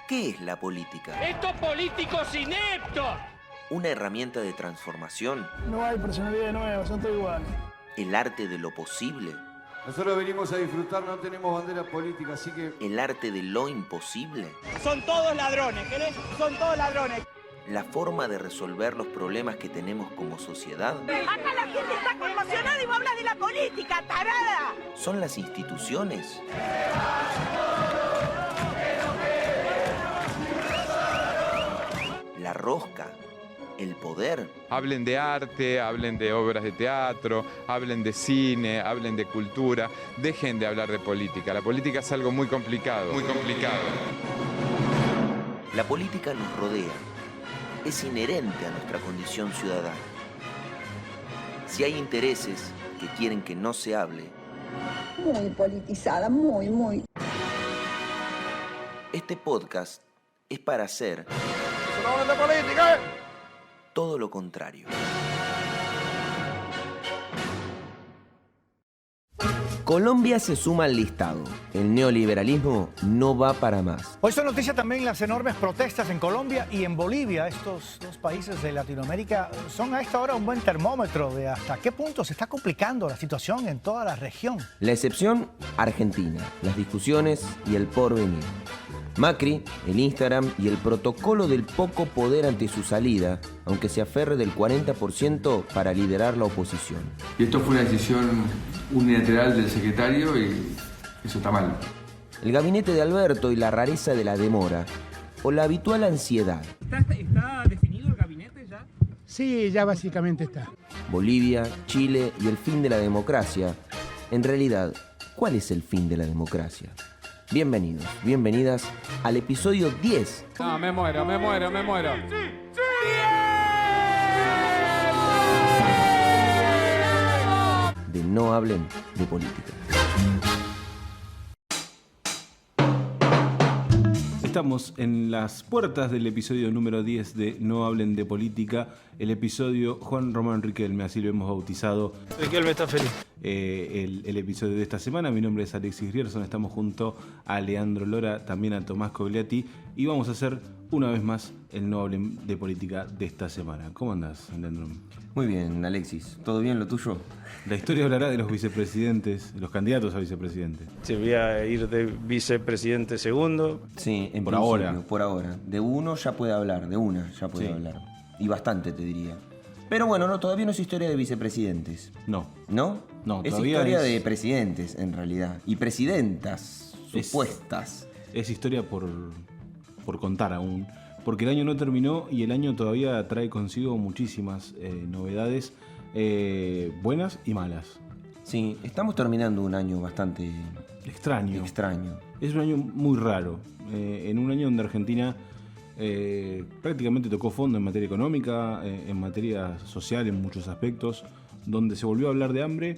¿Qué es la política? ¡Estos políticos ineptos! ¿Una herramienta de transformación? No hay personalidad nueva, son todos iguales. ¿El arte de lo posible? Nosotros venimos a disfrutar, no tenemos bandera política, así que... ¿El arte de lo imposible? Son todos ladrones, ¿querés? Son todos ladrones. ¿La forma de resolver los problemas que tenemos como sociedad? Acá la gente está conmocionada y vos hablas de la política, tarada. ¿Son las instituciones? ¿La rosca? ¿El poder? Hablen de arte, hablen de obras de teatro, hablen de cine, hablen de cultura. Dejen de hablar de política. La política es algo muy complicado, muy complicado. La política nos rodea. Es inherente a nuestra condición ciudadana. Si hay intereses que quieren que no se hable, muy politizada, muy. este podcast es para hacer ¡No hablan de política! todo lo contrario. Colombia se suma al listado. El neoliberalismo no va para más. Hoy son noticia también las enormes protestas en Colombia y en Bolivia. Estos dos países de Latinoamérica son a esta hora un buen termómetro de hasta qué punto se está complicando la situación en toda la región. La excepción, Argentina, las discusiones y el porvenir. Macri, el Instagram y el protocolo del poco poder ante su salida, aunque se aferre del 40% para liderar la oposición. Y esto fue una decisión unilateral del secretario y eso está mal. El gabinete de Alberto y la rareza de la demora, o la habitual ansiedad. ¿Está definido el gabinete ya? Sí, ya básicamente está. Bolivia, Chile y el fin de la democracia. En realidad, ¿cuál es el fin de la democracia? Bienvenidos, bienvenidas al episodio 10. No, me muero. De No Hablen de Política. Estamos en las puertas del episodio número 10 de No Hablen de Política, el episodio Juan Román Riquelme, así lo hemos bautizado. Riquelme está feliz. El episodio de esta semana. Mi nombre es Alexis Grierson, estamos junto a Leandro Lora, también a Tomás Cogliati, y vamos a hacer una vez más el No Hablen de Política de esta semana. ¿Cómo andás, Leandro? Muy bien, Alexis. ¿Todo bien lo tuyo? La historia hablará de los vicepresidentes, de los candidatos a vicepresidente. Se voy a ir de vicepresidente segundo. Sí, por ahora. Por ahora. De uno ya puede hablar, de una ya puede hablar. Y bastante, te diría. Pero bueno, no, todavía no es historia de vicepresidentes. No. ¿No? No, es todavía historia de presidentes, en realidad. Y presidentas supuestas. Es historia por contar aún. Porque el año no terminó y el año todavía trae consigo muchísimas novedades, buenas y malas. Sí, estamos terminando un año bastante extraño. Es un año muy raro. En un año donde Argentina prácticamente tocó fondo en materia económica, en materia social en muchos aspectos, donde se volvió a hablar de hambre.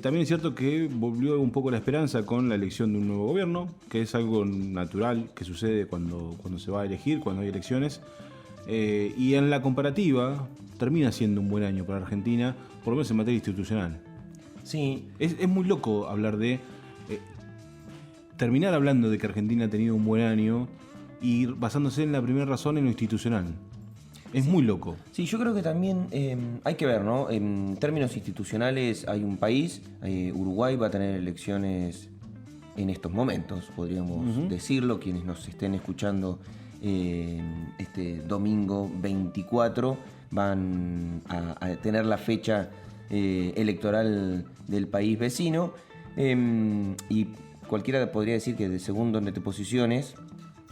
También es cierto que volvió un poco la esperanza con la elección de un nuevo gobierno, que es algo natural que sucede cuando se va a elegir, cuando hay elecciones. Y en la comparativa termina siendo un buen año para Argentina, por lo menos en materia institucional. Sí. Es muy loco hablar de... terminar hablando de que Argentina ha tenido un buen año y basándose en la primera razón en lo institucional. Es muy loco. Sí, yo creo que también hay que ver, ¿no? En términos institucionales hay un país, Uruguay va a tener elecciones en estos momentos, podríamos decirlo, quienes nos estén escuchando este domingo 24 van a tener la fecha electoral del país vecino y cualquiera podría decir que de segundo en este posiciones.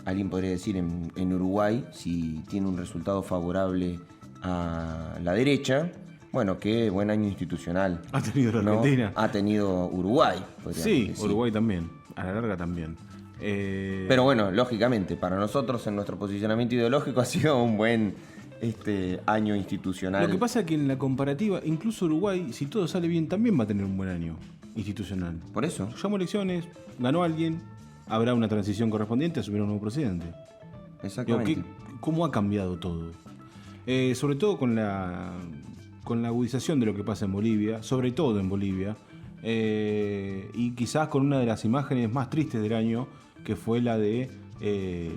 Alguien podría decir en Uruguay, si tiene un resultado favorable a la derecha, bueno, qué buen año institucional ha tenido la Argentina. Ha tenido Uruguay. Sí, decir. Uruguay también, a la larga también. Pero bueno, lógicamente, para nosotros en nuestro posicionamiento ideológico ha sido un buen año institucional. Lo que pasa es que en la comparativa, incluso Uruguay, si todo sale bien, también va a tener un buen año institucional. Por eso. Llamó elecciones, ganó alguien. Habrá una transición correspondiente, asumir un nuevo presidente. Exactamente. ¿Cómo ha cambiado todo? Sobre todo con la agudización de lo que pasa en Bolivia, sobre todo en Bolivia, y quizás con una de las imágenes más tristes del año, que fue la de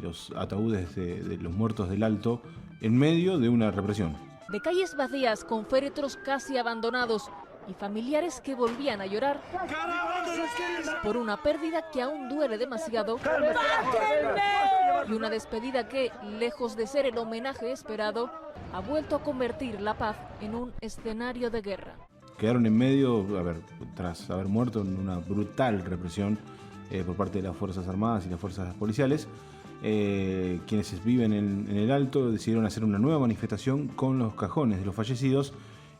los ataúdes de los muertos del Alto en medio de una represión. De calles vacías con féretros casi abandonados y familiares que volvían a llorar por una pérdida que aún duele demasiado y una despedida que, lejos de ser el homenaje esperado, ha vuelto a convertir la paz en un escenario de guerra. Quedaron en medio, tras haber muerto en una brutal represión por parte de las Fuerzas Armadas y las Fuerzas Policiales. Quienes viven en el Alto decidieron hacer una nueva manifestación con los cajones de los fallecidos,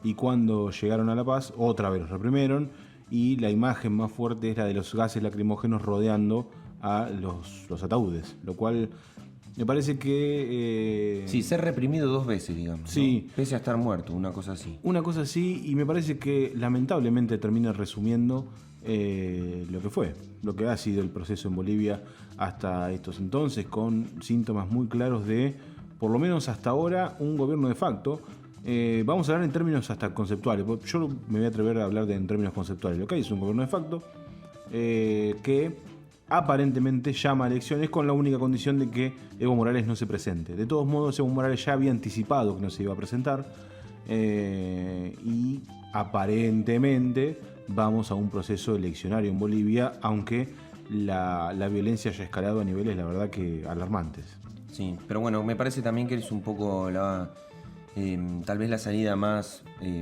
y cuando llegaron a La Paz otra vez los reprimieron, y la imagen más fuerte es la de los gases lacrimógenos rodeando a los ataúdes, lo cual me parece que... sí, ser reprimido 2 veces, digamos. Sí. ¿no? Pese a estar muerto, una cosa así. Una cosa así, y me parece que lamentablemente termina resumiendo lo que ha sido el proceso en Bolivia hasta estos entonces, con síntomas muy claros de, por lo menos hasta ahora, un gobierno de facto. Vamos a hablar en términos hasta conceptuales. Yo me voy a atrever a hablar en términos conceptuales. Lo que hay es un gobierno de facto que aparentemente llama a elecciones con la única condición de que Evo Morales no se presente. De todos modos, Evo Morales ya había anticipado que no se iba a presentar, y aparentemente vamos a un proceso eleccionario en Bolivia, aunque la violencia haya escalado a niveles, la verdad, que alarmantes. Sí, pero bueno, me parece también que es un poco tal vez la salida más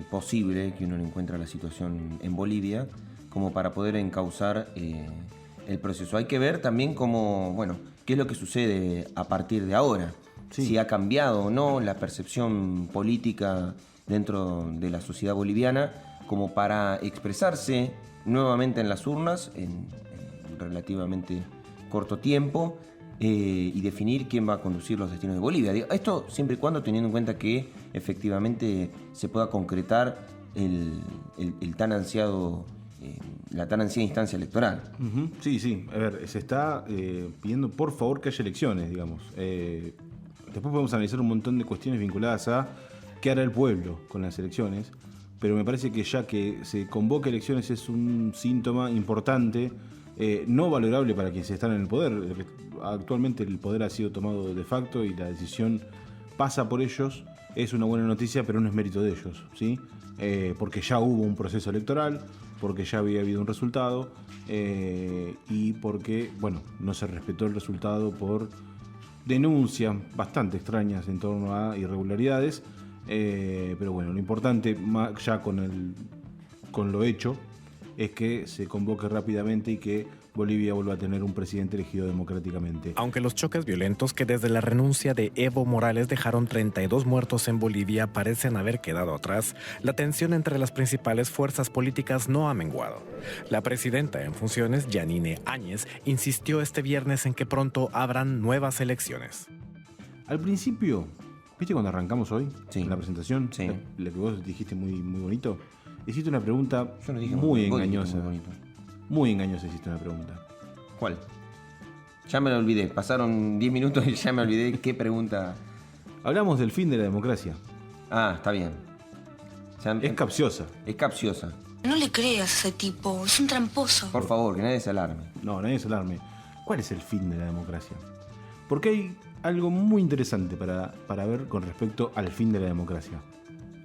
posible que uno le encuentra a la situación en Bolivia, como para poder encauzar el proceso. Hay que ver también qué es lo que sucede a partir de ahora. Sí. Si ha cambiado o no la percepción política dentro de la sociedad boliviana, como para expresarse nuevamente en las urnas en relativamente corto tiempo, y definir quién va a conducir los destinos de Bolivia. Esto siempre y cuando teniendo en cuenta que efectivamente se pueda concretar el tan ansiado, la tan ansiada instancia electoral. Uh-huh. Sí. A ver, se está pidiendo por favor que haya elecciones, digamos. Después podemos analizar un montón de cuestiones vinculadas a qué hará el pueblo con las elecciones, pero me parece que ya que se convoque elecciones es un síntoma importante, no valorable para quienes están en el poder. Actualmente el poder ha sido tomado de facto y la decisión pasa por ellos. Es una buena noticia, pero no es mérito de ellos, ¿sí? Porque ya hubo un proceso electoral, porque ya había habido un resultado, y porque, no se respetó el resultado por denuncias bastante extrañas en torno a irregularidades. Pero bueno, lo importante, ya con lo hecho, es que se convoque rápidamente y que Bolivia vuelva a tener un presidente elegido democráticamente. Aunque los choques violentos que desde la renuncia de Evo Morales dejaron 32 muertos en Bolivia parecen haber quedado atrás, la tensión entre las principales fuerzas políticas no ha menguado. La presidenta en funciones, Yanine Áñez, insistió este viernes en que pronto habrán nuevas elecciones. Al principio, ¿viste cuando arrancamos hoy? Sí. En la presentación, sí. La que vos dijiste muy bonito. Hiciste una pregunta Yo no dije muy engañosa. Muy, muy engañosa hiciste una pregunta. ¿Cuál? Ya me la olvidé. Pasaron 10 minutos y ya me olvidé qué pregunta. Hablamos del fin de la democracia. Ah, está bien. Es capciosa. Es capciosa. No le creas a ese tipo, es un tramposo. Por favor, que nadie se alarme. No, nadie se alarme. ¿Cuál es el fin de la democracia? Porque hay algo muy interesante para ver con respecto al fin de la democracia.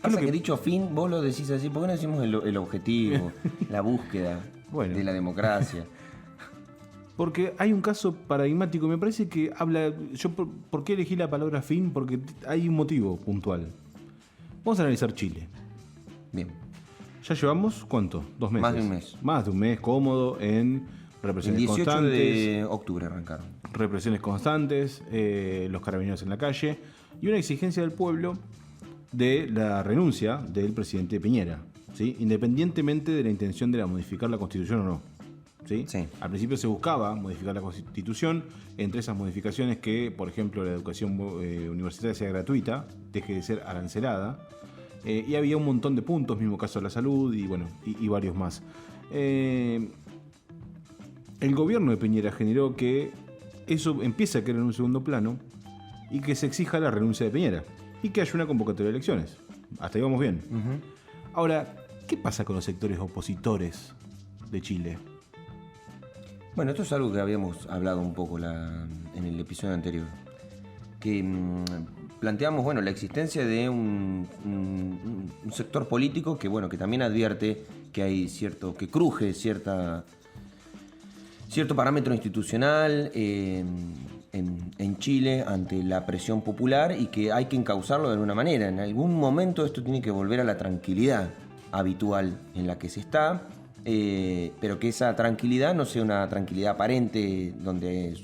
Pasa que dicho fin, vos lo decís así, ¿por qué no decimos el objetivo, la búsqueda de la democracia? Porque hay un caso paradigmático, me parece que habla... ¿Por qué elegí la palabra fin? Porque hay un motivo puntual. Vamos a analizar Chile. Bien. ¿Ya llevamos cuánto? 2 meses. Más de un mes. Más de un mes, cómodo, en represiones constantes. El 18 de octubre arrancaron. Represiones constantes, los carabineros en la calle y una exigencia del pueblo de la renuncia del presidente Piñera, ¿sí? Independientemente de la intención de modificar la Constitución o no. ¿Sí? Sí. Al principio se buscaba modificar la Constitución, entre esas modificaciones que, por ejemplo, la educación universitaria sea gratuita, deje de ser arancelada, y había un montón de puntos, mismo caso de la salud y varios más. El gobierno de Piñera generó que eso empiece a quedar en un segundo plano y que se exija la renuncia de Piñera y que haya una convocatoria de elecciones. Hasta ahí vamos bien. Uh-huh. Ahora, ¿qué pasa con los sectores opositores de Chile? Bueno, esto es algo que habíamos hablado un poco en el episodio anterior. Que planteamos, bueno, la existencia de un sector político que, bueno, que también advierte que hay que cruje cierto parámetro institucional en Chile ante la presión popular y que hay que encauzarlo de alguna manera. En algún momento esto tiene que volver a la tranquilidad habitual en la que se está, pero que esa tranquilidad no sea una tranquilidad aparente donde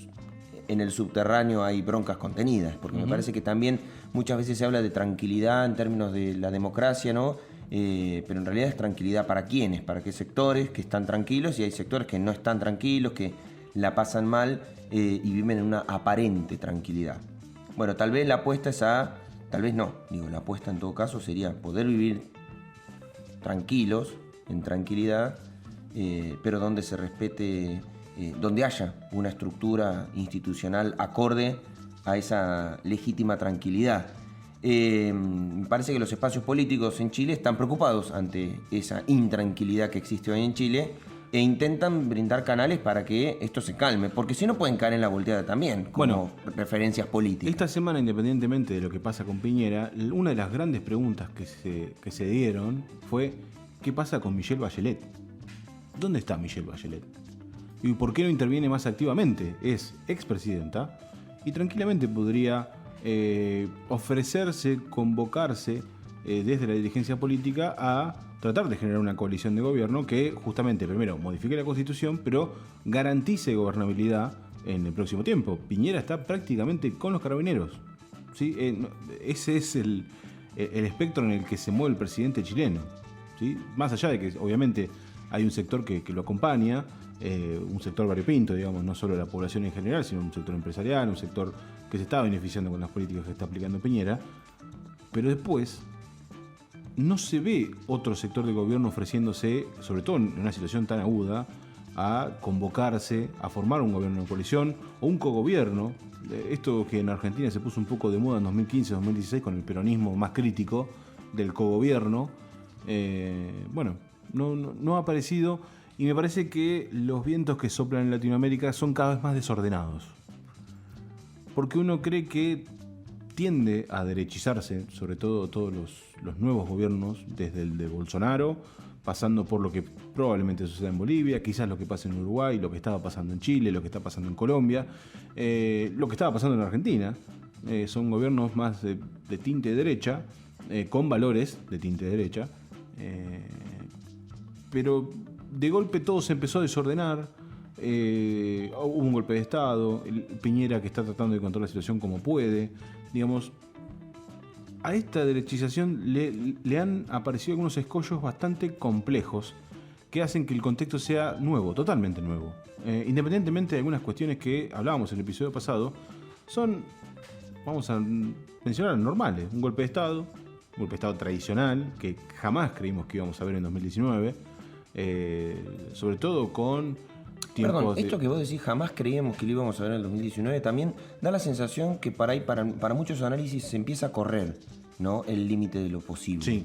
en el subterráneo hay broncas contenidas, porque me parece que también muchas veces se habla de tranquilidad en términos de la democracia, ¿no? Pero en realidad es tranquilidad para quiénes, para qué sectores que están tranquilos, y hay sectores que no están tranquilos, que la pasan mal y viven en una aparente tranquilidad. Bueno, tal vez la apuesta es tal vez no, la apuesta en todo caso sería poder vivir tranquilos, en tranquilidad, pero donde se respete, donde haya una estructura institucional acorde a esa legítima tranquilidad. Me parece que los espacios políticos en Chile están preocupados ante esa intranquilidad que existe hoy en Chile e intentan brindar canales para que esto se calme, porque si no pueden caer en la volteada también, como referencias políticas. Esta semana, independientemente de lo que pasa con Piñera, una de las grandes preguntas que se dieron fue ¿qué pasa con Michelle Bachelet? ¿Dónde está Michelle Bachelet? ¿Y por qué no interviene más activamente? Es expresidenta y tranquilamente podría ofrecerse, convocarse desde la dirigencia política a tratar de generar una coalición de gobierno que justamente, primero, modifique la Constitución, pero garantice gobernabilidad en el próximo tiempo. Piñera está prácticamente con los carabineros, ¿sí? Ese es el espectro en el que se mueve el presidente chileno, ¿sí? Más allá de que, obviamente, hay un sector que lo acompaña, un sector variopinto, digamos, no solo la población en general, sino un sector empresarial, un sector que se está beneficiando con las políticas que está aplicando Piñera, pero después no se ve otro sector de gobierno ofreciéndose, sobre todo en una situación tan aguda, a convocarse, a formar un gobierno de coalición o un cogobierno. Esto que en Argentina se puso un poco de moda en 2015-2016 con el peronismo más crítico del cogobierno, no ha aparecido, y me parece que los vientos que soplan en Latinoamérica son cada vez más desordenados. Porque uno cree que tiende a derechizarse, sobre todo todos los nuevos gobiernos, desde el de Bolsonaro, pasando por lo que probablemente suceda en Bolivia, quizás lo que pasa en Uruguay, lo que estaba pasando en Chile, lo que está pasando en Colombia, lo que estaba pasando en Argentina. Son gobiernos más de tinte derecha, con valores de tinte derecha, pero de golpe todo se empezó a desordenar. Hubo un golpe de Estado, Piñera que está tratando de controlar la situación como puede. Digamos, a esta derechización le han aparecido algunos escollos bastante complejos que hacen que el contexto sea nuevo, totalmente nuevo. Independientemente de algunas cuestiones que hablábamos en el episodio pasado, son, vamos a mencionar, normales. Un golpe de Estado tradicional que jamás creímos que íbamos a ver en 2019, sobre todo con tiempos. Perdón, esto que vos decís, jamás creíamos que lo íbamos a ver en el 2019, también da la sensación que para muchos análisis se empieza a correr, ¿no?, el límite de lo posible. Sí.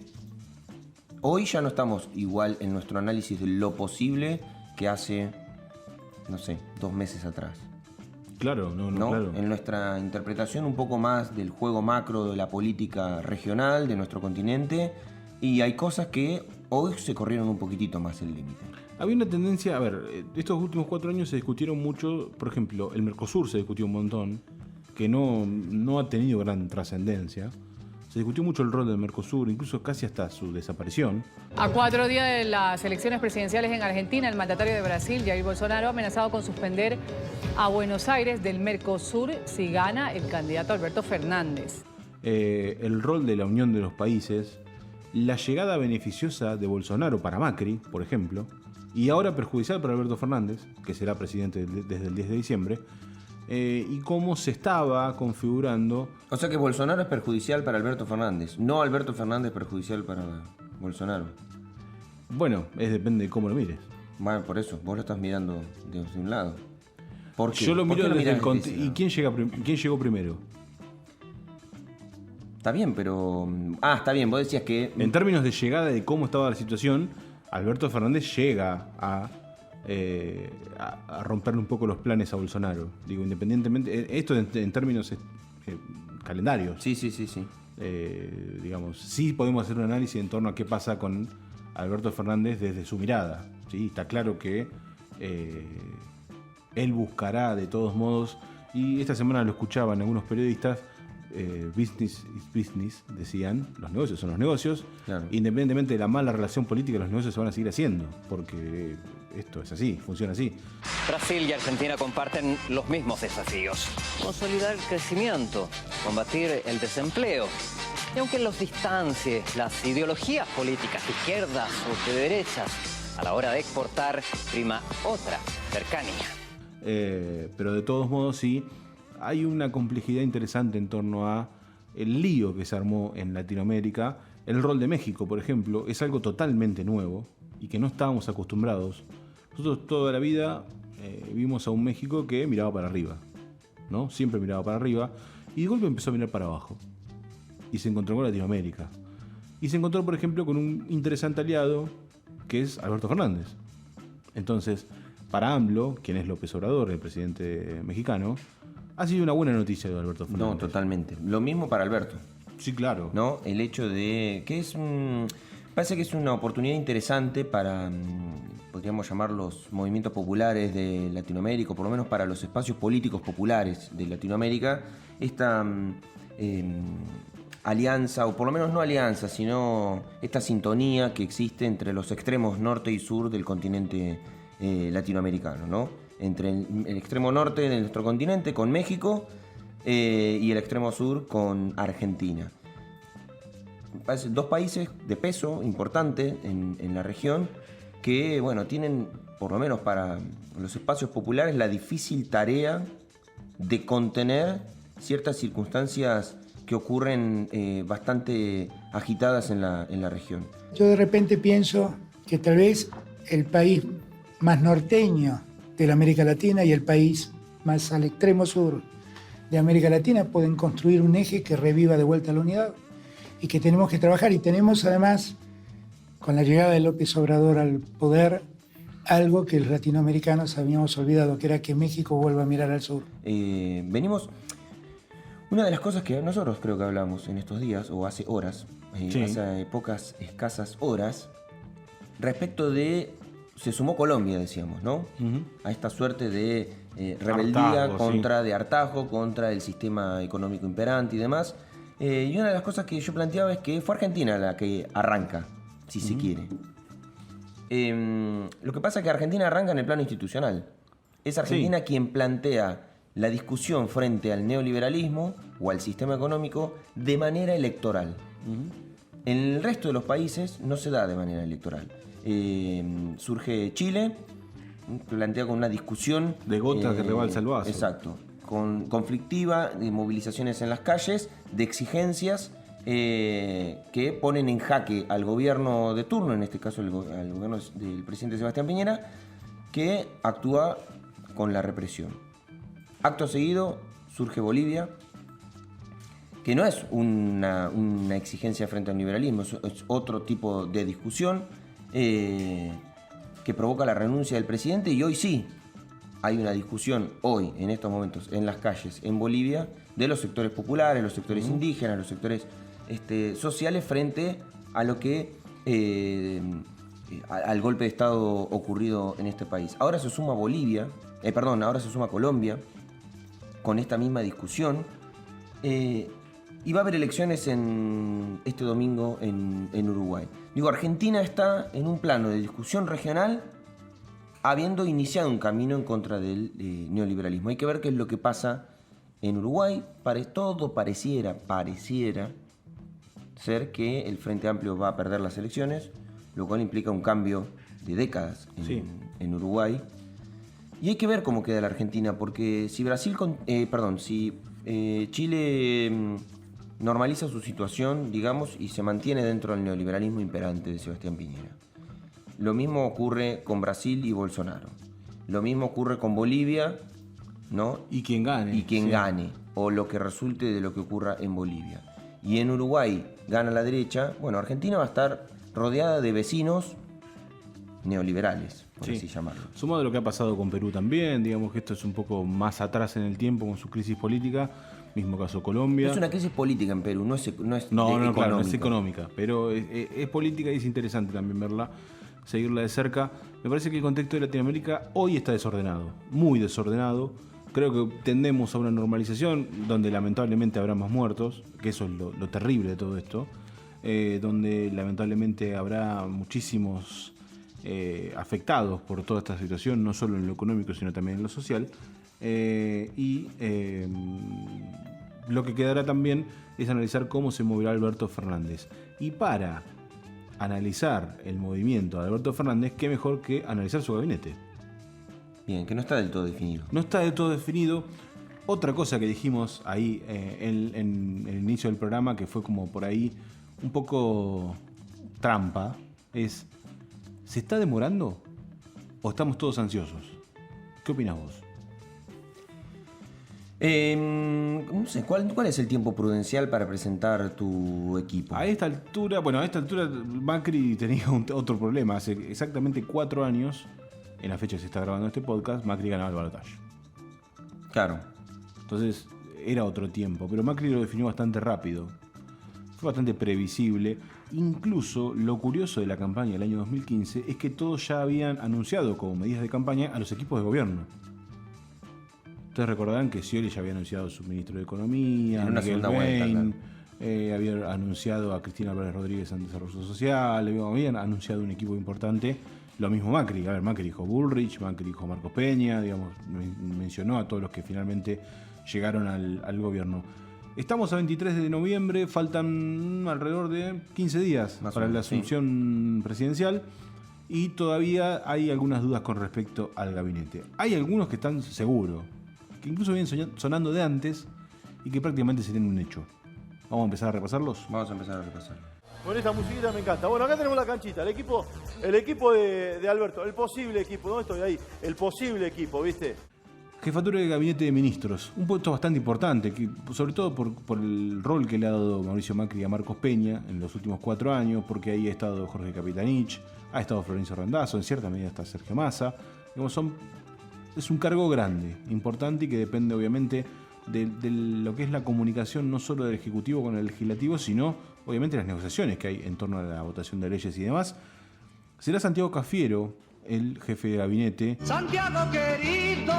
Hoy ya no estamos igual en nuestro análisis de lo posible que hace, 2 meses atrás. Claro, ¿no? Claro. En nuestra interpretación un poco más del juego macro de la política regional de nuestro continente, y hay cosas que hoy se corrieron un poquitito más el límite. Había una tendencia, estos últimos 4 años se discutieron mucho, por ejemplo, el Mercosur se discutió un montón, que no ha tenido gran trascendencia. Se discutió mucho el rol del Mercosur, incluso casi hasta su desaparición. A 4 días de las elecciones presidenciales en Argentina, el mandatario de Brasil, Jair Bolsonaro, ha amenazado con suspender a Buenos Aires del Mercosur si gana el candidato Alberto Fernández. El rol de la unión de los países, la llegada beneficiosa de Bolsonaro para Macri, por ejemplo, y ahora perjudicial para Alberto Fernández, que será presidente desde el 10 de diciembre, y cómo se estaba configurando. O sea que Bolsonaro es perjudicial para Alberto Fernández, no Alberto Fernández perjudicial para Bolsonaro. Bueno, depende de cómo lo mires. Bueno, por eso, vos lo estás mirando desde un lado. ¿Por qué? Yo lo miro desde el contexto. ¿Y quién llegó primero? Está bien, pero... está bien, vos decías que... En términos de llegada de cómo estaba la situación, Alberto Fernández llega a a romperle un poco los planes a Bolsonaro. Digo, independientemente, esto en términos calendarios. Sí. Digamos, sí podemos hacer un análisis en torno a qué pasa con Alberto Fernández desde su mirada. ¿Sí? Está claro que él buscará de todos modos, y esta semana lo escuchaban algunos periodistas, business is business, decían, los negocios son los negocios, claro. Independientemente de la mala relación política, los negocios se van a seguir haciendo, porque esto es así, funciona así. Brasil y Argentina comparten los mismos desafíos: consolidar el crecimiento, combatir el desempleo. Y aunque los distancie las ideologías políticas de izquierdas o de derechas, a la hora de exportar prima otra, cercanía. Pero de todos modos sí, hay una complejidad interesante en torno a el lío que se armó en Latinoamérica. El rol de México, por ejemplo, es algo totalmente nuevo y que no estábamos acostumbrados. Nosotros toda la vida vimos a un México que miraba para arriba, ¿no? Siempre miraba para arriba y de golpe empezó a mirar para abajo y se encontró con Latinoamérica. Y se encontró, por ejemplo, con un interesante aliado que es Alberto Fernández. Entonces, para AMLO, quien es López Obrador, el presidente mexicano, ha sido una buena noticia de Alberto Fernández. No, totalmente. Lo mismo para Alberto. Sí, claro. ¿No? El hecho de que parece que es una oportunidad interesante para, podríamos llamar, los movimientos populares de Latinoamérica, o por lo menos para los espacios políticos populares de Latinoamérica, esta alianza, o por lo menos no alianza, sino esta sintonía que existe entre los extremos norte y sur del continente latinoamericano, ¿no? Entre el extremo norte de nuestro continente con México y el extremo sur con Argentina. Dos países de peso importante en la región que, bueno, tienen, por lo menos para los espacios populares, la difícil tarea de contener ciertas circunstancias que ocurren bastante agitadas en la región. Yo de repente pienso que tal vez el país más norteño de la América Latina y el país más al extremo sur de América Latina pueden construir un eje que reviva de vuelta la unidad y que tenemos que trabajar. Y tenemos además, con la llegada de López Obrador al poder, algo que los latinoamericanos habíamos olvidado, que era que México vuelva a mirar al sur. Una de las cosas que nosotros creo que hablamos en estos días, o hace horas, sí, hace pocas escasas horas, respecto de... Se sumó Colombia, decíamos, ¿no? Uh-huh. A esta suerte de rebeldía de hartazgo contra el sistema económico imperante y demás. Y una de las cosas que yo planteaba es que fue Argentina la que arranca, si se quiere. Lo que pasa es que Argentina arranca en el plano institucional. Es Argentina quien plantea la discusión frente al neoliberalismo o al sistema económico de manera electoral. Uh-huh. En el resto de los países no se da de manera electoral. Surge Chile, plantea con una discusión... De gota que rebalsa el vaso. Exacto. Conflictiva, de movilizaciones en las calles, de exigencias que ponen en jaque al gobierno de turno, en este caso al gobierno del presidente Sebastián Piñera, que actúa con la represión. Acto seguido surge Bolivia, que no es una exigencia frente al liberalismo, es otro tipo de discusión que provoca la renuncia del presidente, y hoy sí hay una discusión, hoy, en estos momentos, en las calles en Bolivia, de los sectores populares, los sectores indígenas, los sectores sociales frente a lo que al golpe de Estado ocurrido en este país. Ahora se suma ahora se suma Colombia con esta misma discusión. Y va a haber elecciones este domingo en Uruguay. Digo, Argentina está en un plano de discusión regional, habiendo iniciado un camino en contra del neoliberalismo. Hay que ver qué es lo que pasa en Uruguay. Todo pareciera ser que el Frente Amplio va a perder las elecciones, lo cual implica un cambio de décadas en Uruguay. Y hay que ver cómo queda la Argentina, porque si Chile normaliza su situación, digamos, y se mantiene dentro del neoliberalismo imperante de Sebastián Piñera. Lo mismo ocurre con Brasil y Bolsonaro. Lo mismo ocurre con Bolivia, ¿no? Y quien gane. Gane, o lo que resulte de lo que ocurra en Bolivia. Y en Uruguay gana la derecha. Bueno, Argentina va a estar rodeada de vecinos, neoliberales, por Sí. así llamarlo. Sumado a lo que ha pasado con Perú también, digamos que esto es un poco más atrás en el tiempo con su crisis política, mismo caso Colombia. Es una crisis política en Perú, no es Claro, no es económica, pero es política y es interesante también verla, seguirla de cerca. Me parece que el contexto de Latinoamérica hoy está desordenado, muy desordenado. Creo que tendemos a una normalización donde lamentablemente habrá más muertos, que eso es lo terrible de todo esto, donde lamentablemente habrá muchísimos afectados por toda esta situación, no solo en lo económico, sino también en lo social. Lo que quedará también es analizar cómo se moverá Alberto Fernández. Y para analizar el movimiento de Alberto Fernández, qué mejor que analizar su gabinete. Bien, que no está del todo definido. No está del todo definido. Otra cosa que dijimos ahí en el inicio del programa, que fue como por ahí un poco trampa, es: ¿se está demorando o estamos todos ansiosos? ¿Qué opinas vos? No sé, ¿cuál es el tiempo prudencial para presentar tu equipo? A esta altura Macri tenía otro problema. Hace exactamente 4 años, en la fecha que se está grabando este podcast, Macri ganaba el balotaje. Claro. Entonces era otro tiempo, pero Macri lo definió bastante rápido. Fue bastante previsible. Incluso lo curioso de la campaña del año 2015 es que todos ya habían anunciado como medidas de campaña a los equipos de gobierno. Ustedes recordarán que Scioli ya había anunciado a su ministro de Economía, en una Miguel segunda vuelta, Bain, claro. Había anunciado a Cristina Álvarez Rodríguez en Desarrollo Social, habían anunciado un equipo importante. Lo mismo Macri. A ver, Macri dijo Bullrich, Macri dijo Marcos Peña, digamos, mencionó a todos los que finalmente llegaron al gobierno. Estamos a 23 de noviembre, faltan alrededor de 15 días Más para o la menos, asunción presidencial y todavía hay algunas dudas con respecto al gabinete. Hay algunos que están seguros, que incluso vienen sonando de antes y que prácticamente serían un hecho. ¿Vamos a empezar a repasarlos? Vamos a empezar a repasar. Con esta musiquita me encanta. Bueno, acá tenemos la canchita, el equipo de Alberto, el posible equipo, ¿dónde estoy? Ahí, el posible equipo, ¿viste? Jefatura de Gabinete de Ministros, un puesto bastante importante, que, sobre todo por el rol que le ha dado Mauricio Macri a Marcos Peña en los últimos 4 años, porque ahí ha estado Jorge Capitanich, ha estado Florencio Randazzo, en cierta medida está Sergio Massa. Digamos, es un cargo grande, importante y que depende obviamente de lo que es la comunicación no solo del Ejecutivo con el Legislativo, sino obviamente las negociaciones que hay en torno a la votación de leyes y demás. Será Santiago Cafiero el jefe de gabinete. Santiago querido,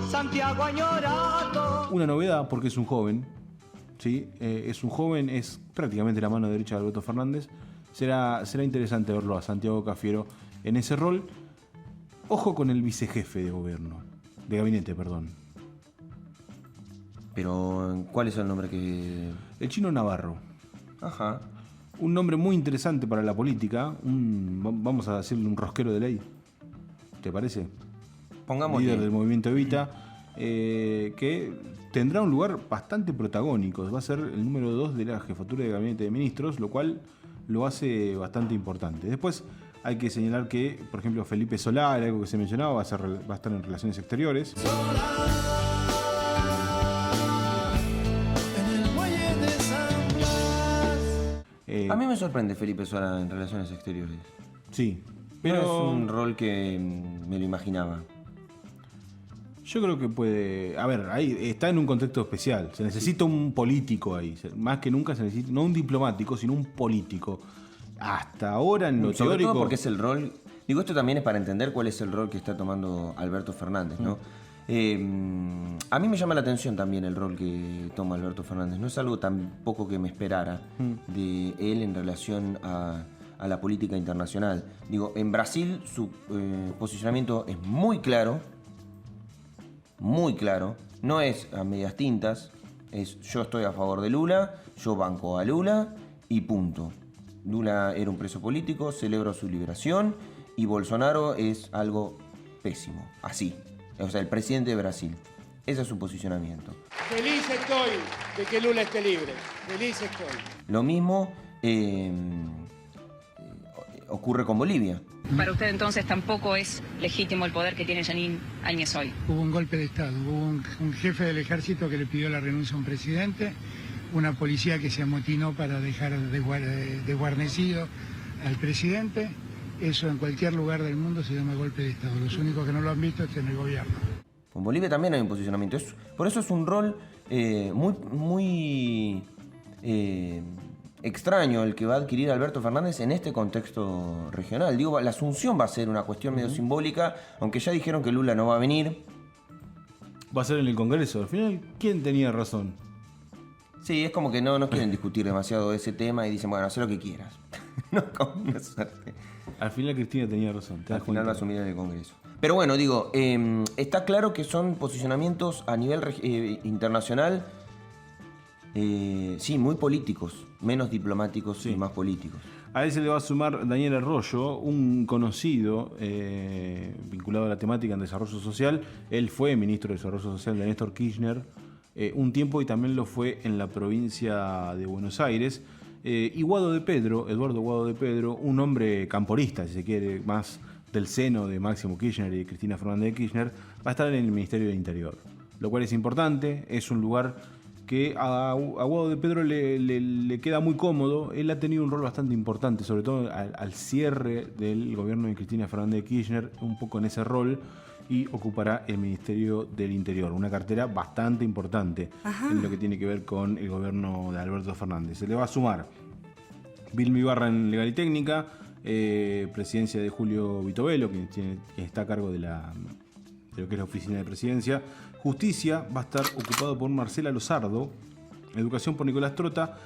Santiago añorado. Una novedad porque es un joven, ¿sí? Es un joven, es prácticamente la mano derecha de Alberto Fernández. Será interesante verlo a Santiago Cafiero en ese rol. Ojo con el vicejefe de gabinete, perdón. Pero, ¿cuál es el nombre que...? El Chino Navarro. Ajá. Un nombre muy interesante para la política, vamos a decirle un rosquero de ley, ¿te parece? Pongámosle. Líder del movimiento Evita, que tendrá un lugar bastante protagónico, va a ser el número 2 de la jefatura de gabinete de ministros, lo cual lo hace bastante importante. Después hay que señalar que, por ejemplo, Felipe Solá, algo que se mencionaba, va a estar en Relaciones Exteriores. A mí me sorprende Felipe Solá en Relaciones Exteriores. Sí, pero no es un rol que me lo imaginaba. Yo creo que puede... A ver, ahí está en un contexto especial. Se necesita un político ahí. Más que nunca se necesita, no un diplomático, sino un político. Hasta ahora en lo Sobre teórico... todo porque es el rol... Digo, esto también es para entender cuál es el rol que está tomando Alberto Fernández, ¿no? A mí me llama la atención también el rol que toma Alberto Fernández. No es algo tampoco que me esperara de él en relación a la política internacional. Digo, en Brasil su posicionamiento es muy claro. Muy claro. No es a medias tintas. Es yo estoy a favor de Lula, yo banco a Lula y punto. Lula era un preso político, celebro su liberación y Bolsonaro es algo pésimo. Así. O sea, el presidente de Brasil. Ese es su posicionamiento. Feliz estoy de que Lula esté libre. Feliz estoy. Lo mismo ocurre con Bolivia. Para usted entonces tampoco es legítimo el poder que tiene Jeanine Áñez hoy. Hubo un golpe de Estado, hubo un jefe del ejército que le pidió la renuncia a un presidente, una policía que se amotinó para dejar desguarnecido al presidente Eso en cualquier lugar del mundo se llama golpe de Estado. Los únicos que no lo han visto es en el gobierno. En Bolivia también hay un posicionamiento. Por eso es un rol muy extraño el que va a adquirir Alberto Fernández en este contexto regional. Digo, la asunción va a ser una cuestión medio simbólica, aunque ya dijeron que Lula no va a venir. Va a ser en el Congreso. Al final, ¿quién tenía razón? Sí, es como que no quieren discutir demasiado de ese tema y dicen, bueno, haz lo que quieras. No, como una suerte. Al final Cristina tenía razón. Al final va a asumir en el Congreso. Pero bueno, digo, está claro que son posicionamientos a nivel internacional, sí, muy políticos, menos diplomáticos y más políticos. A él se le va a sumar Daniel Arroyo, un conocido vinculado a la temática en desarrollo social. Él fue ministro de Desarrollo Social de Néstor Kirchner un tiempo y también lo fue en la provincia de Buenos Aires. Y Eduardo Guado de Pedro, un hombre camporista, si se quiere, más del seno de Máximo Kirchner y Cristina Fernández de Kirchner, va a estar en el Ministerio del Interior. Lo cual es importante, es un lugar que a Guado de Pedro le queda muy cómodo. Él ha tenido un rol bastante importante, sobre todo al cierre del gobierno de Cristina Fernández de Kirchner, un poco en ese rol, y ocupará el Ministerio del Interior, una cartera bastante importante en lo que tiene que ver con el gobierno de Alberto Fernández. Se le va a sumar Vilma Ibarra en Legal y Técnica, presidencia de Julio Vitovelo, que está a cargo de lo que es la oficina de presidencia. Justicia va a estar ocupado por Marcela Lozardo, Educación por Nicolás Trota.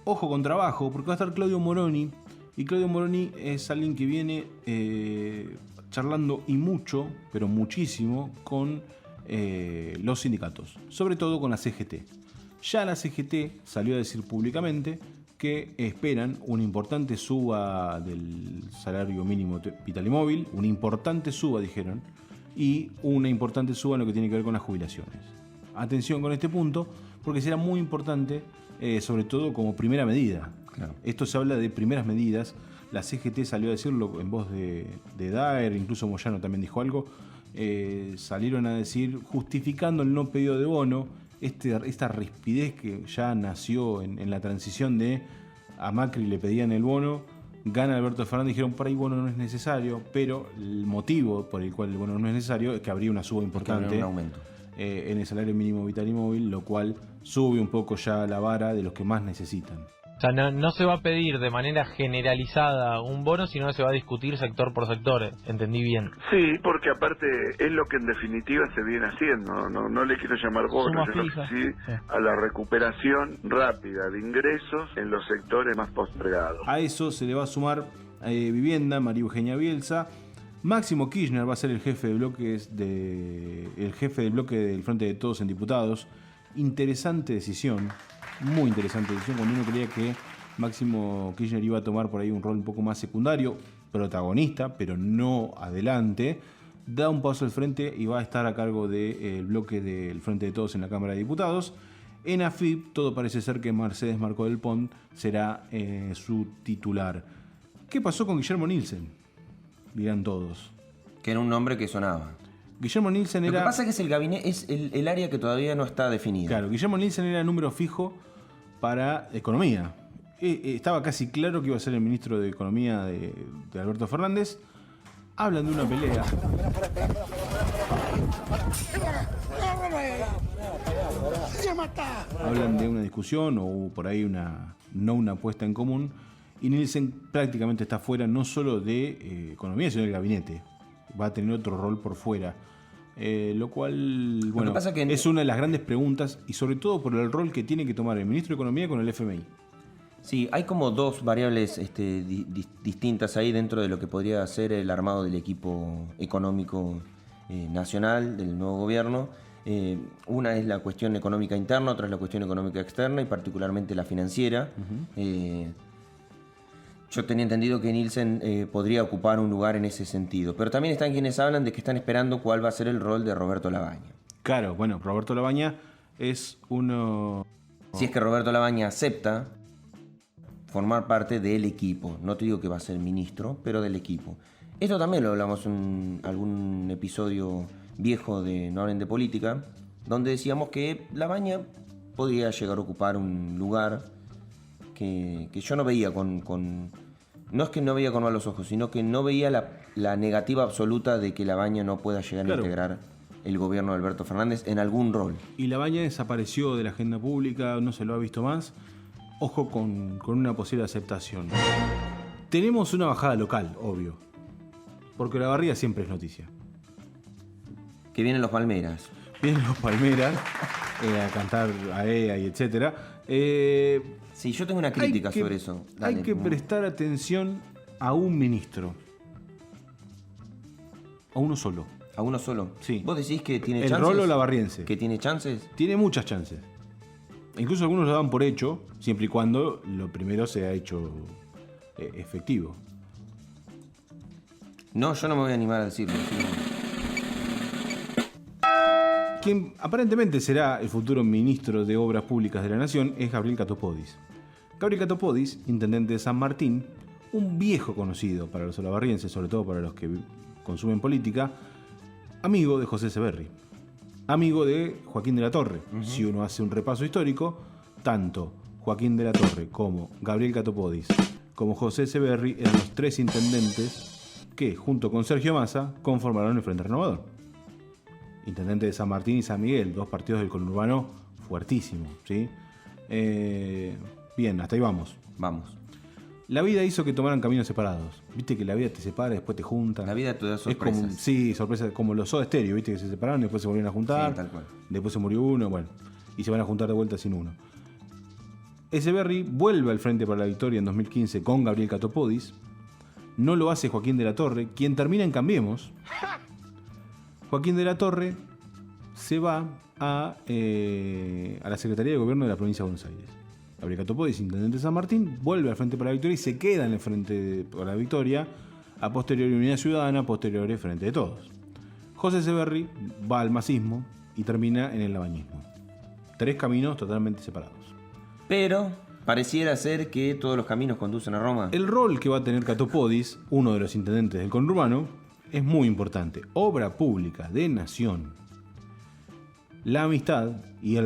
Ojo con trabajo, porque va a estar Claudio Moroni, y Claudio Moroni es alguien que viene charlando y mucho, pero muchísimo, con los sindicatos, sobre todo con la CGT. Ya la CGT salió a decir públicamente que esperan una importante suba del salario mínimo vital y móvil, una importante suba, dijeron, y una importante suba en lo que tiene que ver con las jubilaciones. Atención con este punto, porque será muy importante, sobre todo como primera medida. Claro. Esto se habla de primeras medidas. La CGT salió a decirlo en voz de Daer, incluso Moyano también dijo algo. Salieron a decir, justificando el no pedido de bono, esta rispidez que ya nació en la transición de a Macri le pedían el bono, gana Alberto Fernández, dijeron por ahí bono no es necesario, pero el motivo por el cual el bono no es necesario es que habría una suba importante, un aumento en el salario mínimo vital y móvil, lo cual sube un poco ya la vara de los que más necesitan. O sea, no se va a pedir de manera generalizada un bono, sino que se va a discutir sector por sector, ¿entendí bien? Sí, porque aparte es lo que en definitiva se viene haciendo, no le quiero llamar bono, sí a la recuperación rápida de ingresos en los sectores más postergados. A eso se le va a sumar Vivienda, María Eugenia Bielsa. Máximo Kirchner va a ser el jefe del bloque del Frente de Todos en Diputados. Interesante decisión. Muy interesante decisión, cuando uno creía que Máximo Kirchner iba a tomar por ahí un rol un poco más secundario, protagonista, pero no adelante, da un paso al frente y va a estar a cargo del bloque del Frente de Todos en la Cámara de Diputados. En AFIP todo parece ser que Mercedes Marco del Pont será su titular. ¿Qué pasó con Guillermo Nielsen? Dirán todos. Que era un nombre que sonaba. Guillermo Nielsen era... Lo que pasa es que es el gabinete, es el área que todavía no está definida. Claro, Guillermo Nielsen era el número fijo para Economía. Estaba casi claro que iba a ser el ministro de Economía de Alberto Fernández. Hablan de una pelea. Hablan de una discusión o por ahí una puesta en común. Y Nielsen prácticamente está fuera no solo de Economía, sino del gabinete. Va a tener otro rol por fuera. Lo cual, bueno, es una de las grandes preguntas y sobre todo por el rol que tiene que tomar el ministro de Economía con el FMI. Sí, hay como dos variables distintas ahí dentro de lo que podría ser el armado del equipo económico nacional del nuevo gobierno. Una es la cuestión económica interna, otra es la cuestión económica externa y particularmente la financiera. Yo tenía entendido que Nielsen podría ocupar un lugar en ese sentido. Pero también están quienes hablan de que están esperando cuál va a ser el rol de Roberto Labaña. Claro, bueno, Roberto Labaña es uno... Si es que Roberto Labaña acepta formar parte del equipo. No te digo que va a ser ministro, pero del equipo. Esto también lo hablamos en algún episodio viejo de No Hablen de Política, donde decíamos que Labaña podría llegar a ocupar un lugar que yo no veía con No es que no veía con malos ojos, sino que no veía la negativa absoluta de que Labaña no pueda llegar a integrar el gobierno de Alberto Fernández en algún rol. Y Labaña desapareció de la agenda pública, no se lo ha visto más. Ojo con una posible aceptación. Tenemos una bajada local, obvio. Porque Olavarría siempre es noticia. Que vienen los Palmeras. Vienen los Palmeras a cantar a EA y etcétera. Sí, yo tengo una crítica sobre eso. Dale. Hay que prestar atención a un ministro. A uno solo. ¿A uno solo? Sí. ¿Vos decís que tiene chances? El rol olavarriense. ¿Que tiene chances? Tiene muchas chances. Incluso algunos lo dan por hecho, siempre y cuando lo primero sea hecho efectivo. No, yo no me voy a animar a decirlo. Quien aparentemente será el futuro ministro de Obras Públicas de la Nación es Gabriel Catopodis. Gabriel Catopodis, intendente de San Martín, un viejo conocido para los olavarrienses, sobre todo para los que consumen política, amigo de José Severri, amigo de Joaquín de la Torre. Si uno hace un repaso histórico, tanto Joaquín de la Torre como Gabriel Catopodis como José Severri eran los tres intendentes que, junto con Sergio Massa, conformaron el Frente Renovador. Intendente de San Martín y San Miguel, dos partidos del conurbano fuertísimos, ¿sí? Bien, hasta ahí vamos. Vamos. La vida hizo que tomaran caminos separados. Viste que la vida te separa y después te junta. La vida te da sorpresas. Es como, sí, sorpresas, como los Soda Stereo, viste que se separaron y después se volvieron a juntar. Sí, tal cual. Después se murió uno, bueno. Y se van a juntar de vuelta sin uno. Severri vuelve al Frente para la Victoria en 2015 con Gabriel Catopodis. No lo hace Joaquín de la Torre, quien termina en Cambiemos. Joaquín de la Torre se va a la Secretaría de Gobierno de la Provincia de Buenos Aires. Gabriel Catopodis, intendente de San Martín, vuelve al Frente para la Victoria y se queda en el Frente para la Victoria, a posteriori Unidad Ciudadana, a posteriori Frente de Todos. José Severri va al masismo y termina en el labañismo. Tres caminos totalmente separados. Pero pareciera ser que todos los caminos conducen a Roma. El rol que va a tener Catopodis, uno de los intendentes del conurbano, es muy importante. Obra pública de nación. La amistad y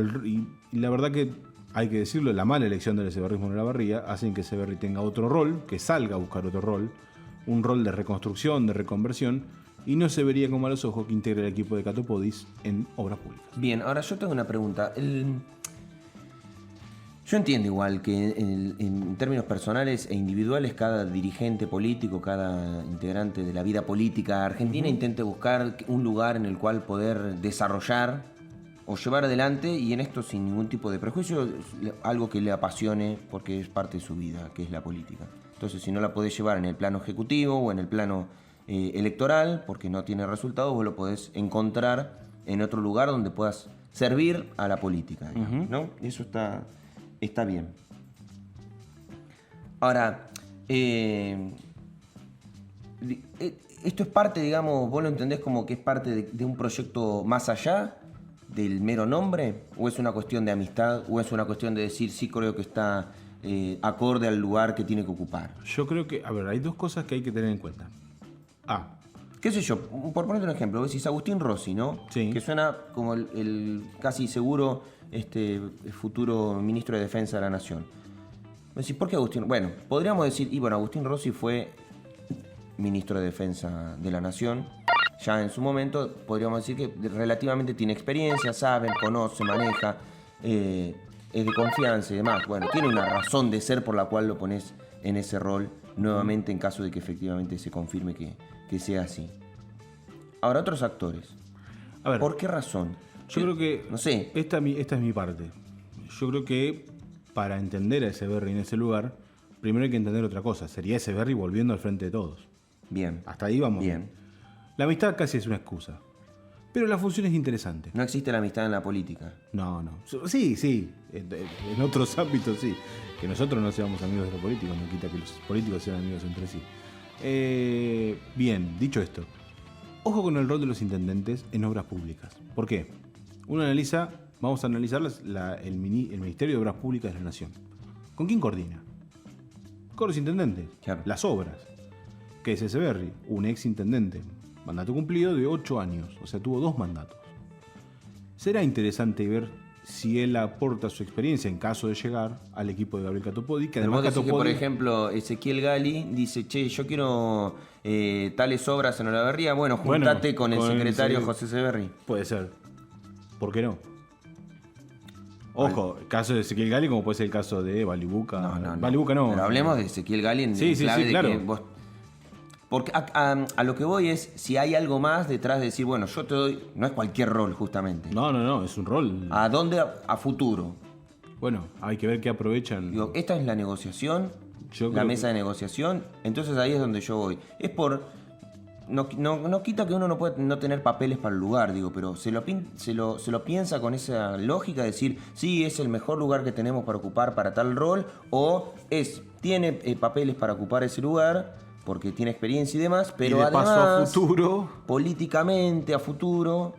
la verdad que hay que decirlo, la mala elección del severrismo en Olavarría hacen que Severri tenga otro rol, que salga a buscar otro rol, un rol de reconstrucción, de reconversión, y no se vería con malos ojos que integre el equipo de Catopodis en obras públicas. Bien, ahora yo tengo una pregunta. Yo entiendo igual que en términos personales e individuales cada dirigente político, cada integrante de la vida política argentina intente buscar un lugar en el cual poder desarrollar o llevar adelante, y en esto sin ningún tipo de prejuicio, algo que le apasione porque es parte de su vida, que es la política. Entonces, si no la podés llevar en el plano ejecutivo o en el plano electoral, porque no tiene resultados, vos lo podés encontrar en otro lugar donde puedas servir a la política, digamos, ¿no? Eso está bien. Ahora, esto es parte, digamos, vos lo entendés como que es parte de un proyecto más allá del mero nombre, o es una cuestión de amistad, o es una cuestión de decir sí creo que está acorde al lugar que tiene que ocupar. Yo creo que, a ver, hay dos cosas que hay que tener en cuenta. Qué sé yo, por ponerte un ejemplo, vos decís Agustín Rossi, ¿no? Sí. Que suena como el casi seguro futuro ministro de Defensa de la Nación. Vos decís, ¿por qué Agustín? Bueno, podríamos decir, Agustín Rossi fue ministro de Defensa de la Nación. Ya en su momento podríamos decir que relativamente tiene experiencia, sabe, conoce, maneja, es de confianza y demás. Bueno, tiene una razón de ser por la cual lo pones en ese rol nuevamente en caso de que efectivamente se confirme que sea así. Ahora, otros actores. A ver, ¿por qué razón? Yo creo que, no sé, esta es mi parte. Yo creo que para entender a Severri en ese lugar, primero hay que entender otra cosa. Sería Severri volviendo al Frente de Todos. Bien. Hasta ahí vamos bien. La amistad casi es una excusa. Pero la función es interesante. No existe la amistad en la política. No. Sí. En otros ámbitos sí. Que nosotros no seamos amigos de los políticos no quita que los políticos sean amigos entre sí. Bien, dicho esto. Ojo con el rol de los intendentes en obras públicas. ¿Por qué? Vamos a analizar el Ministerio de Obras Públicas de la Nación. ¿Con quién coordina? Con los intendentes. Claro. Las obras. Que es Severri, un ex intendente. Mandato cumplido de 8 años. O sea, tuvo 2 mandatos. Será interesante ver si él aporta su experiencia en caso de llegar al equipo de Gabriel Catopodis, que Además además que, por ejemplo, Ezequiel Gali dice, che, yo quiero tales obras en Olavarría, bueno, juntate con el secretario José Severri. Puede ser. ¿Por qué no? Ojo, el caso de Ezequiel Gali como puede ser el caso de Balibuca. No. Balibuca no. Pero hablemos de Ezequiel Gali en clave de claro. que vos... Porque a lo que voy es si hay algo más detrás de decir, bueno, yo te doy... No es cualquier rol, justamente. No, es un rol. ¿A dónde? A futuro. Bueno, hay que ver qué aprovechan. Digo, esta es la negociación, la mesa de negociación, entonces ahí es donde yo voy. Es por... No quita que uno no puede no tener papeles para el lugar, digo, pero se lo piensa con esa lógica de decir, sí, es el mejor lugar que tenemos para ocupar para tal rol, o tiene papeles para ocupar ese lugar porque tiene experiencia y demás, pero y de además, paso a futuro, políticamente a futuro,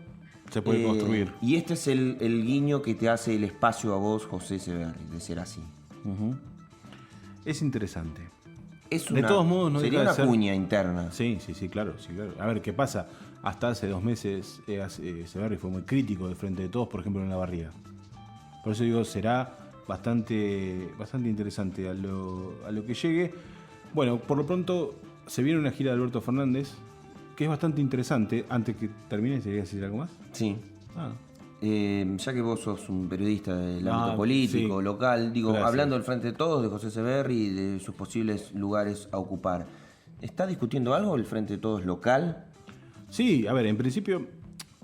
se puede construir. Y este es el guiño que te hace el espacio a vos, José Severri, de ser así. Es interesante. De todos modos, no sería una cuña interna. Sí, claro. A ver, ¿qué pasa? Hasta hace 2 meses Severri fue muy crítico de Frente de Todos, por ejemplo, en Olavarría. Por eso digo, será bastante interesante a lo que llegue. Bueno, por lo pronto se viene una gira de Alberto Fernández, que es bastante interesante. Antes que termine, ¿querías decir algo más? Sí. Ya que vos sos un periodista del ámbito político, local, digo, gracias. Hablando del Frente de Todos, de José Severri y de sus posibles lugares a ocupar, ¿está discutiendo algo el Frente de Todos local? Sí, a ver, en principio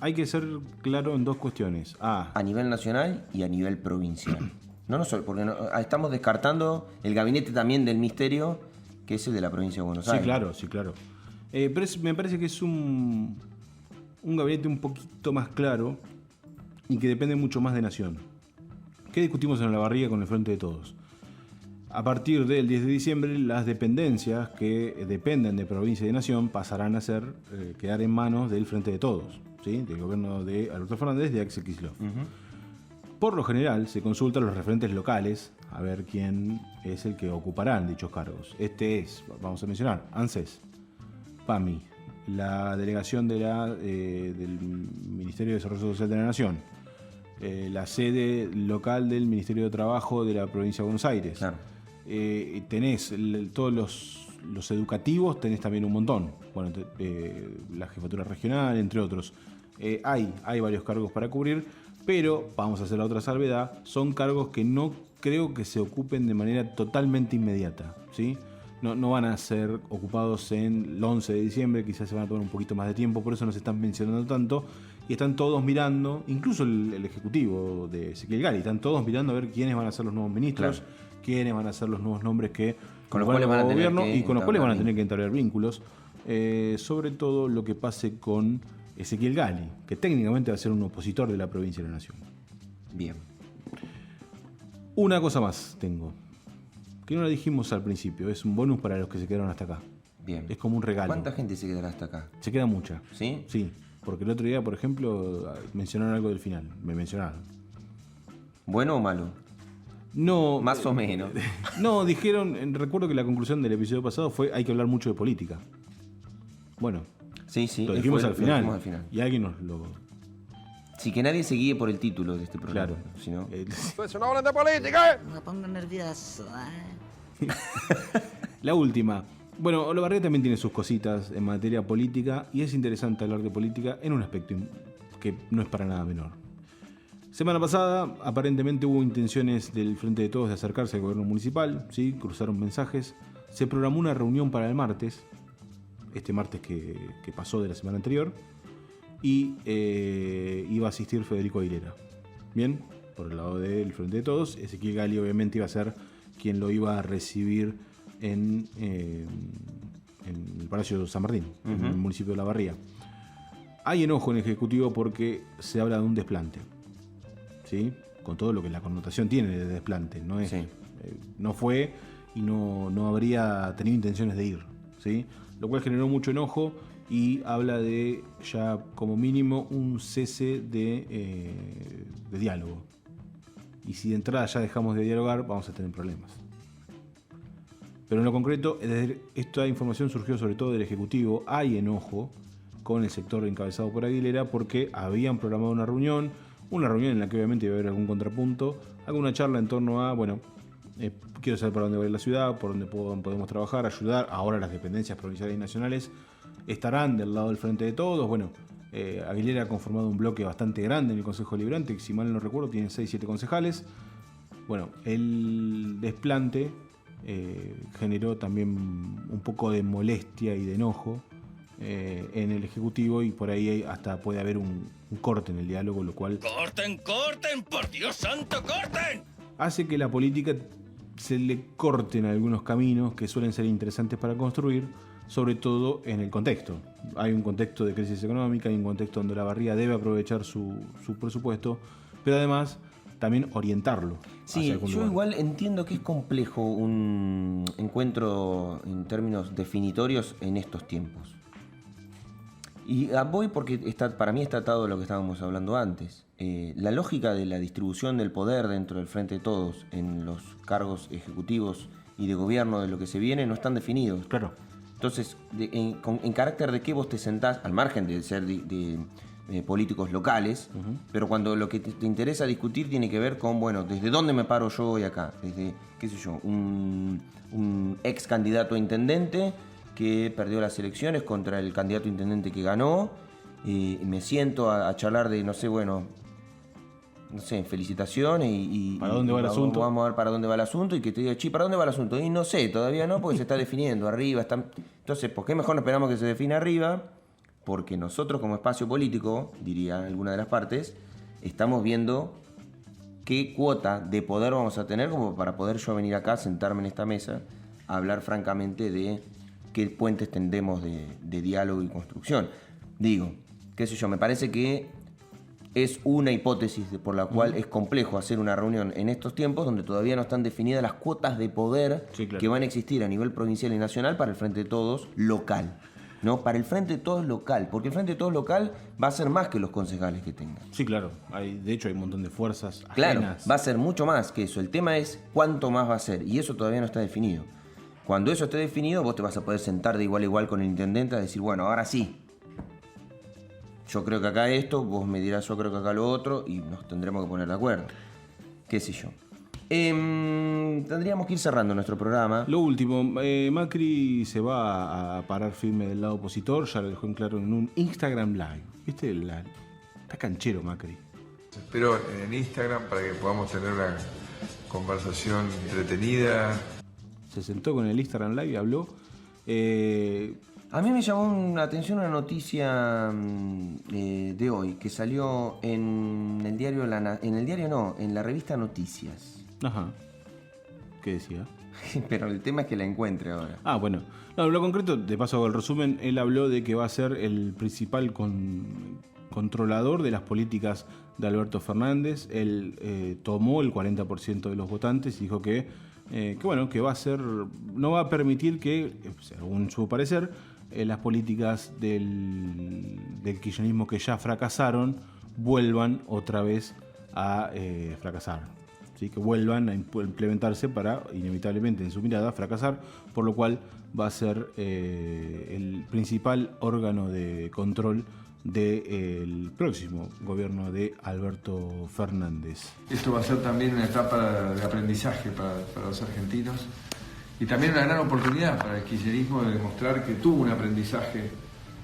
hay que ser claro en 2 cuestiones. A nivel nacional y a nivel provincial. Porque estamos descartando el gabinete también del Ministerio, que es el de la provincia de Buenos Aires. Sí, claro. Pero me parece que es un gabinete un poquito más claro y que depende mucho más de Nación. ¿Qué discutimos en Olavarría con el Frente de Todos? A partir del 10 de diciembre, las dependencias que dependen de provincia y de Nación pasarán a quedar en manos del Frente de Todos, ¿sí? Del gobierno de Alberto Fernández, de Axel Kicillof. Por lo general, se consultan los referentes locales a ver quién es el que ocuparán dichos cargos. Vamos a mencionar, ANSES, PAMI, la delegación del Ministerio de Desarrollo Social de la Nación, la sede local del Ministerio de Trabajo de la provincia de Buenos Aires. Claro. Tenés todos los educativos, tenés también un montón. Bueno, la jefatura regional, entre otros. Hay varios cargos para cubrir, pero vamos a hacer la otra salvedad, son cargos que no creo que se ocupen de manera totalmente inmediata, ¿sí? No van a ser ocupados en el 11 de diciembre, quizás se van a tomar un poquito más de tiempo, por eso no se están mencionando tanto, y están todos mirando, incluso el ejecutivo de Ezequiel Gali, están todos mirando a ver quiénes van a ser los nuevos ministros, quiénes van a ser los nuevos nombres con los cuales van a tener gobierno y con los cuales van a tener que entablar vínculos, sobre todo lo que pase con Ezequiel Gali, que técnicamente va a ser un opositor de la provincia de la Nación. Bien. Una cosa más tengo, que no la dijimos al principio, es un bonus para los que se quedaron hasta acá. Bien. Es como un regalo. ¿Cuánta gente se quedará hasta acá? Se queda mucha. ¿Sí? Sí, porque el otro día, por ejemplo, mencionaron algo del final, me mencionaron. ¿Bueno o malo? No. Más o menos. No, dijeron, recuerdo que la conclusión del episodio pasado fue hay que hablar mucho de política. Bueno. Sí, lo dijimos al final. Y alguien nos lo... Sí, que nadie se guíe por el título de este programa. Claro. Si no... Pues no hablan de política. Me pongo nervioso. La última. Bueno, Olavarría también tiene sus cositas en materia política y es interesante hablar de política en un aspecto que no es para nada menor. Semana pasada, aparentemente hubo intenciones del Frente de Todos de acercarse al gobierno municipal, ¿sí? Cruzaron mensajes. Se programó una reunión para el martes, este martes que pasó de la semana anterior, y iba a asistir Federico Aguilera. Bien, por el lado del Frente de Todos, Ezequiel Gali obviamente iba a ser quien lo iba a recibir en el Palacio San Martín, en el municipio de Olavarría. Hay enojo en el Ejecutivo porque se habla de un desplante, ¿sí? Con todo lo que la connotación tiene de desplante. No es, no fue y no habría tenido intenciones de ir, ¿sí? Lo cual generó mucho enojo y habla de ya como mínimo un cese de diálogo. Y si de entrada ya dejamos de dialogar, vamos a tener problemas. Pero en lo concreto, esta información surgió sobre todo del Ejecutivo. Hay enojo con el sector encabezado por Aguilera porque habían programado una reunión, una reunión en la que obviamente iba a haber algún contrapunto, alguna charla en torno a, bueno, quiero saber por dónde va a ir la ciudad, por dónde podemos trabajar, ayudar. Ahora las dependencias provinciales y nacionales estarán del lado del Frente de Todos. Bueno, Aguilera ha conformado un bloque bastante grande en el Consejo Deliberante, que si mal no recuerdo tiene 6-7 concejales. Bueno, el desplante generó también un poco de molestia y de enojo en el Ejecutivo, y por ahí hasta puede haber un corte en el diálogo, lo cual... ¡Corten, corten! ¡Por Dios santo, corten! Hace que la política se le corten algunos caminos que suelen ser interesantes para construir, sobre todo en el contexto. Hay un contexto de crisis económica, hay un contexto donde Olavarría debe aprovechar su presupuesto, pero además también orientarlo. Sí, yo igual entiendo que es complejo un encuentro en términos definitorios en estos tiempos. Y voy porque para mí está atado a lo que estábamos hablando antes. La lógica de la distribución del poder dentro del Frente de Todos en los cargos ejecutivos y de gobierno de lo que se viene no están definidos. Claro. Entonces, en carácter de qué vos te sentás, al margen de ser de políticos locales, pero cuando lo que te interesa discutir tiene que ver con, bueno, desde dónde me paro yo hoy acá, desde, qué sé yo, un ex candidato a intendente que perdió las elecciones contra el candidato a intendente que ganó, y me siento a charlar de, no sé, felicitaciones y ¿para dónde va el asunto? Vamos a ver para dónde va el asunto, y que te diga, ¿para dónde va el asunto? Y no sé, todavía no, porque se está definiendo arriba. Entonces, ¿por qué mejor no esperamos que se defina arriba? Porque nosotros como espacio político, diría alguna de las partes, estamos viendo qué cuota de poder vamos a tener como para poder yo venir acá, sentarme en esta mesa, a hablar francamente de qué puentes tendemos de diálogo y construcción. Digo, qué sé yo, me parece que es una hipótesis por la cual es complejo hacer una reunión en estos tiempos donde todavía no están definidas las cuotas de poder que van a existir a nivel provincial y nacional para el Frente de Todos local. ¿No? Para el Frente de Todos local, porque el Frente de Todos local va a ser más que los concejales que tengan. Sí, claro. De hecho, hay un montón de fuerzas ajenas. Claro, va a ser mucho más que eso. El tema es cuánto más va a ser, y eso todavía no está definido. Cuando eso esté definido, vos te vas a poder sentar de igual a igual con el intendente a decir, bueno, ahora sí. Yo creo que acá esto, vos me dirás yo creo que acá lo otro, y nos tendremos que poner de acuerdo. Qué sé yo. Tendríamos que ir cerrando nuestro programa. Lo último, Macri se va a parar firme del lado opositor, ya lo dejó en claro en un Instagram Live. ¿Viste? Está canchero Macri. Espero en Instagram para que podamos tener una conversación entretenida. Se sentó con el Instagram Live y habló. A mí me llamó la atención una noticia de hoy que salió en el diario en la revista Noticias. Ajá. ¿Qué decía? Pero el tema es que la encuentre ahora. Ah, bueno. No, lo concreto, de paso hago el resumen, él habló de que va a ser el principal controlador de las políticas de Alberto Fernández. Él tomó el 40% de los votantes y dijo que va a ser, no va a permitir que, según su parecer, las políticas del kirchnerismo que ya fracasaron vuelvan otra vez a fracasar. ¿Sí? Que vuelvan a implementarse para, inevitablemente, en su mirada, fracasar, por lo cual va a ser el principal órgano de control del próximo gobierno de Alberto Fernández. Esto va a ser también una etapa de aprendizaje para los argentinos y también una gran oportunidad para el kirchnerismo de demostrar que tuvo un aprendizaje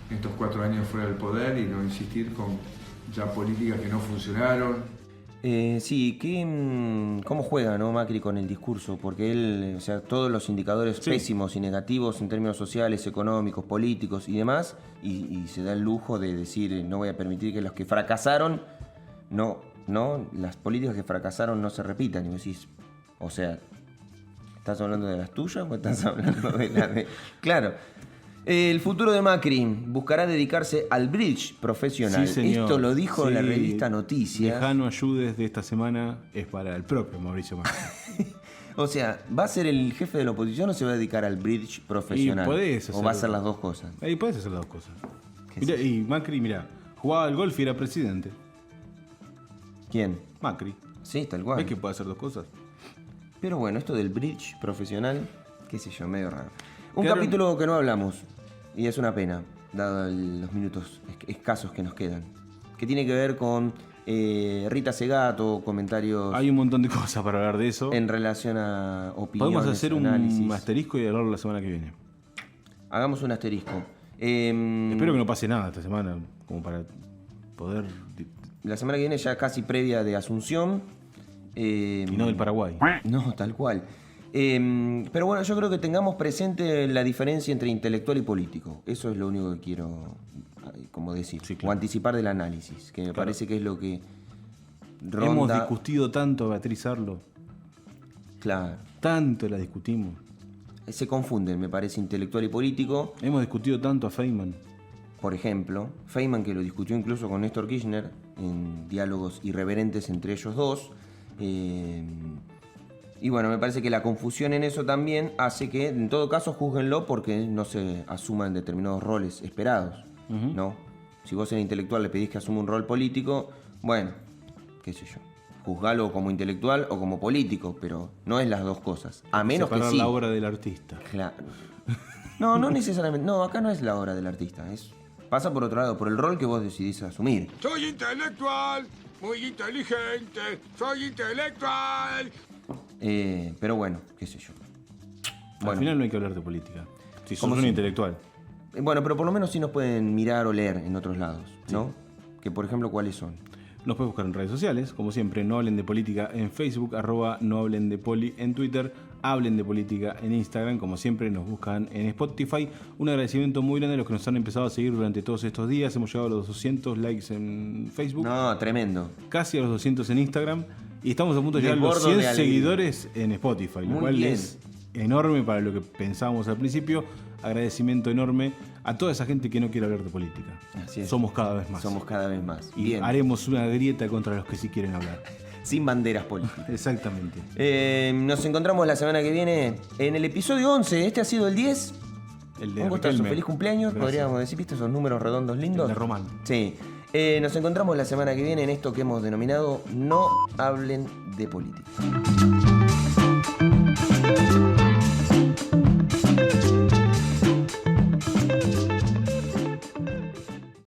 en estos 4 años fuera del poder y no insistir con ya políticas que no funcionaron. Sí, ¿cómo juega, no, Macri con el discurso? Porque él, todos los indicadores pésimos y negativos en términos sociales, económicos, políticos y demás, y se da el lujo de decir, no voy a permitir que los que fracasaron, las políticas que fracasaron no se repitan. Y vos decís, ¿estás hablando de las tuyas o estás hablando de las de...? Claro. El futuro de Macri buscará dedicarse al bridge profesional. Sí, señor. Esto lo dijo la revista Noticias. Lejano Ayudes de esta semana es para el propio Mauricio Macri. ¿va a ser el jefe de la oposición o se va a dedicar al bridge profesional? ¿O va a hacer las dos cosas? Ahí podés hacer las dos cosas. Y Macri, jugaba al golf y era presidente. ¿Quién? Macri. Sí, tal cual. ¿Ves que puede hacer dos cosas? Pero bueno, esto del bridge profesional, qué sé yo, medio raro. Un capítulo que no hablamos, y es una pena, dado los minutos escasos que nos quedan, que tiene que ver con Rita Segato, comentarios. Hay un montón de cosas para hablar de eso. En relación a opiniones. Podemos hacer análisis. un asterisco y hablarlo la semana que viene. Hagamos un asterisco. Espero que no pase nada esta semana, como para poder. La semana que viene ya casi previa de Asunción. Y no del Paraguay. No, tal cual. Pero bueno, yo creo que tengamos presente la diferencia entre intelectual y político. Eso es lo único que quiero como decir. Sí, claro. O anticipar del análisis, que me parece que es lo que ronda. Hemos discutido tanto a Beatriz Arlo. Claro. Tanto la discutimos. Se confunden, me parece, intelectual y político. Hemos discutido tanto a Feynman. Por ejemplo, Feynman, que lo discutió incluso con Néstor Kirchner en diálogos irreverentes entre ellos dos. Y bueno, me parece que la confusión en eso también hace que, en todo caso, júzguenlo porque no se asuman determinados roles esperados, ¿no? Si vos eres intelectual le pedís que asuma un rol político, bueno, qué sé yo, juzgalo como intelectual o como político, pero no es las dos cosas, a menos que sí. La obra del artista. Claro. No, no necesariamente, no, acá no es la obra del artista, pasa por otro lado, por el rol que vos decidís asumir. Soy intelectual, muy inteligente, soy intelectual. Pero bueno, qué sé yo. Al final no hay que hablar de política. Si sos un intelectual. Bueno, pero por lo menos sí nos pueden mirar o leer en otros lados, ¿no? Sí. Que por ejemplo, ¿cuáles son? Nos pueden buscar en redes sociales, como siempre, No Hablen de Política en Facebook, @No Hablen de Poli en Twitter, Hablen de Política en Instagram, como siempre nos buscan en Spotify. Un agradecimiento muy grande a los que nos han empezado a seguir durante todos estos días. Hemos llegado a los 200 likes en Facebook. No, tremendo. Casi a los 200 en Instagram. Y estamos a punto de llegar a los 100 seguidores en Spotify, lo cual es enorme para lo que pensábamos al principio. Agradecimiento enorme a toda esa gente que no quiere hablar de política. Así es. Somos cada vez más. Somos cada vez más. Y bien. Haremos una grieta contra los que sí quieren hablar. Sin banderas políticas. Exactamente. Nos encontramos la semana que viene en el episodio 11. Este ha sido el 10. El de un gustazo, feliz cumpleaños. Gracias. Podríamos decir, ¿viste esos números redondos lindos? El de Román. Sí. Nos encontramos la semana que viene en esto que hemos denominado No Hablen de Política.